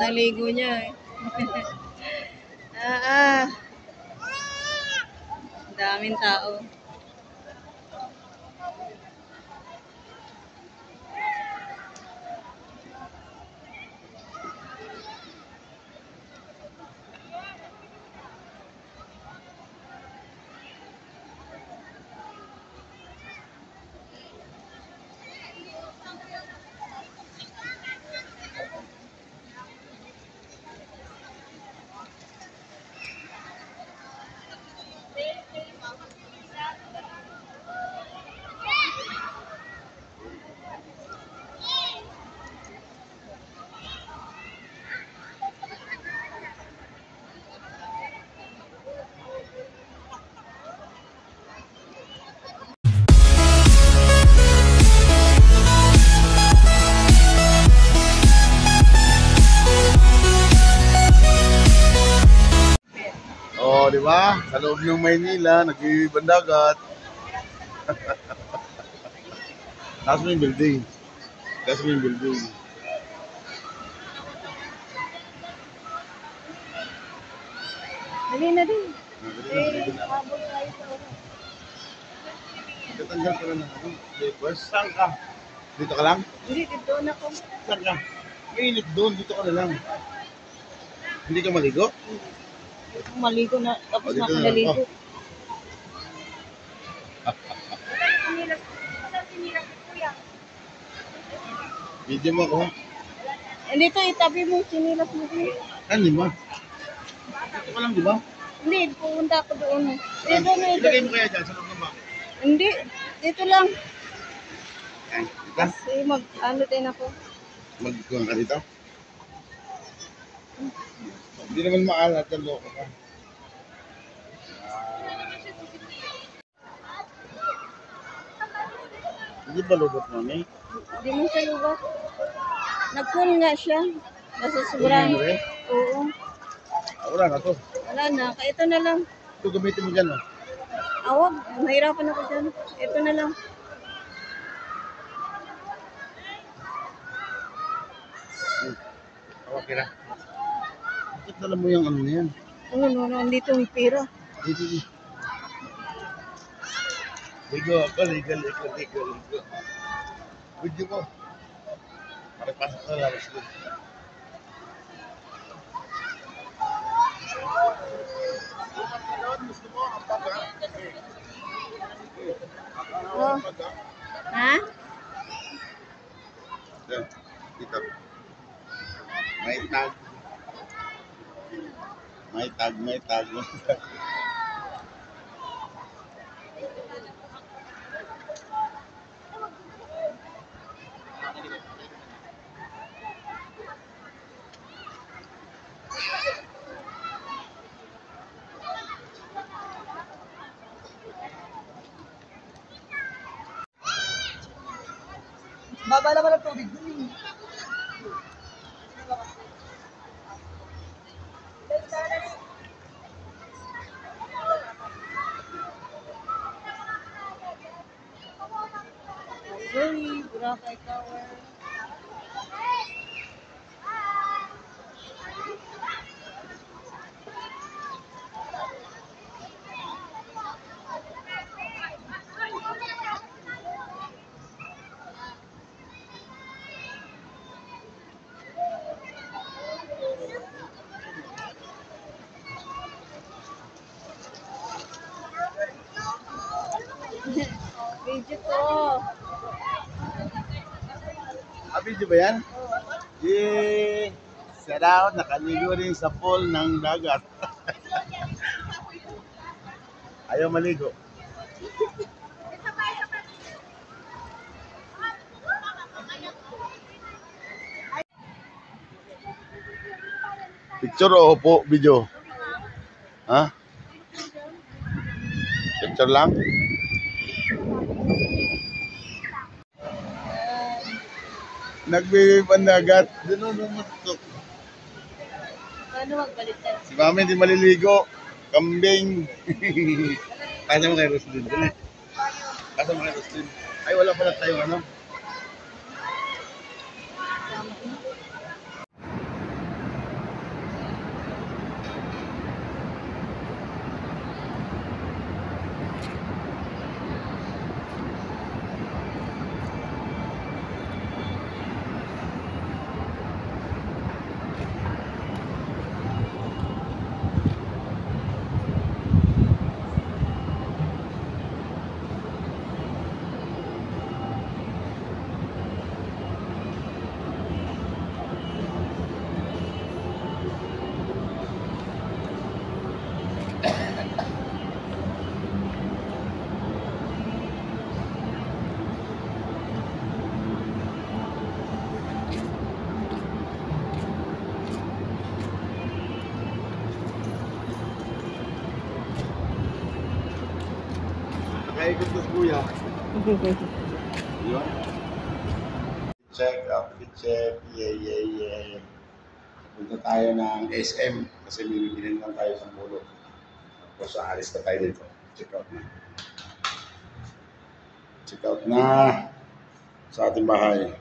ng ligo niya eh. Ah, daming tao. Oh, di ba? Sa loob ng Maynila, nag-iibang dagat. Taas mo yung building. Taas mo yung building. Dali na din. Habol tayo sa oras. Tatanggal ka lang ng ano. Papers. Saan ka? Dito ka lang? Hindi, dito na ko. Saan ka? Mainit doon. Dito ka na lang. Hindi ka maligo? Maligo na, tapos dito na. nakaligo. Video mo ako. Dito, itabi mo yung sinilas mo din. Ano ba? Dito ka lang, di ba? Hindi, pupunta ako doon. Dito na ito. Ilagay mo kaya dyan sa loob ng bakit? Hindi, dito lang. Yan. Dito? Kasi ano din ako. Magkuhan ka dito? Hindi naman maalat. Yan, loko ka. Hindi ba lubot mo, eh? Hindi mo siya lubat. Nag-full nga siya. Basta sobrang. Full na Oo. Wala na to. Wala na. Kaya ito na lang. Ito gamitin mo dyan, oh. Awag. Mahirapan ako dyan. Ito na lang. Okay na. Bakit dala mo yung ano na yan? No. Andito yung pera. Dito. Ligo ako, ligo. Video ko. Maripasok na labas ko. Oh. Ha? Yan, dito. May tag. May tag. Baba naman ang tubig dun. Sorry, Boracay Tower. Video ko. Video ba yan? Yay! Shout out, nakaligo rin sa pool ng dagat. Ayaw maligo. Picture o po video? Ha? Picture lang? Nagbibipan dagat. Doon matutok. Paano magbaliktad? Si Mami hindi maliligo. Kambing. Kasa mo kay Roslyn. Dali. Kasa mo kay Roslyn. Ay, wala pala tayong ano. Nakaikot ko si kuya. Yun. Check, outfit check. Yeah. Punta tayo ng SM kasi bibilin lang tayo sa mulo. Tapos aalis na tayo dito. Check out na. Check out na sa ating bahay.